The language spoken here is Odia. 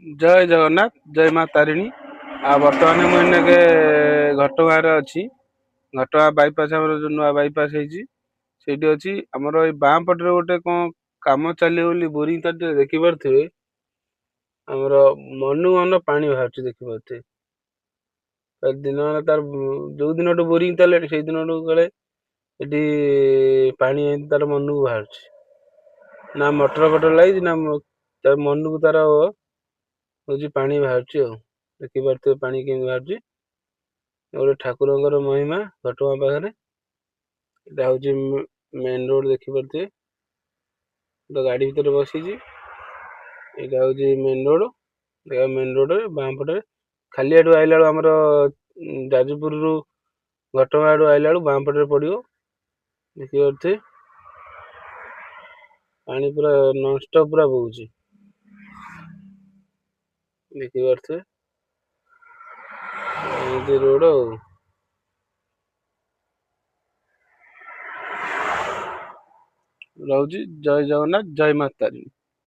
ଜୟ ଜଗନ୍ନାଥ, ଜୟ ମା ତାରିଣୀ। ଆଉ ବର୍ତ୍ତମାନ ମୁଁ ଏଇନାକେ ଘଟଗାଁରେ ଅଛି। ଘଟଗାଁ ବାଇପାସ୍ ଆମର ଯୋଉ ନୂଆ ବାଇପାସ୍ ହେଇଛି ସେଇଠି ଅଛି। ଆମର ଏଇ ବାଁ ପଟରେ ଗୋଟେ କଣ କାମ ଚାଲିବ ବୋଲି ବୋରିଂ ତାର ଟିକେ ଦେଖିପାରୁଥିବେ। ଆମର ମନକୁ ମନ ପାଣି ବାହାରୁଛି ଦେଖିପାରୁଥିବେ। ଦିନ ମାନେ ତାର ଯୋଉ ଦିନଠୁ ବୋରିଂ ଚାଲିଲାଣି ସେଇ ଦିନଠୁ କାଳେ ଏଠି ପାଣି ଏମିତି ତାର ମନକୁ ବାହାରୁଛି। ନା ମଟର ଫଟର ଲାଗିଛି ନା ତାର ମନକୁ ତାର ହଉଛି ପାଣି ବାହାରୁଛି ଆଉ ଦେଖିପାରୁଥିବେ ପାଣି କେମିତି ବାହାରୁଛି। ଗୋଟେ ଠାକୁରଙ୍କର ମହିମା ଘଟଗାଁ ପାଖରେ। ଏଇଟା ହଉଛି ମେନ୍ ରୋଡ ଦେଖିପାରୁଥିବେ। ତ ଗାଡି ଭିତରେ ବସିଛି। ଏଇଟା ହଉଛି ମେନ୍ ରୋଡ। ମେନ୍ ରୋଡରେ ବାଁ ପଟରେ ଖାଲି ଆଡୁ ଆଇଲା ବେଳୁ ଆମର ଯାଜପୁରରୁ ଘଟଗାଁ ଆଡୁ ଆଇଲା ବେଳୁ ବାଁ ପଟରେ ପଡିବ ଦେଖିପାରୁଥିବେ। ପାଣି ପୁରା ନନଷ୍ଟପ୍ ପୁରା ବହୁଛି ଦେଖିପାରୁଥିବେ। ଏମିତି ରୋଡ ଆଉ। ରହୁଛି। ଜୟ ଜଗନ୍ନାଥ, ଜୟ ମା ତାରିଣୀ।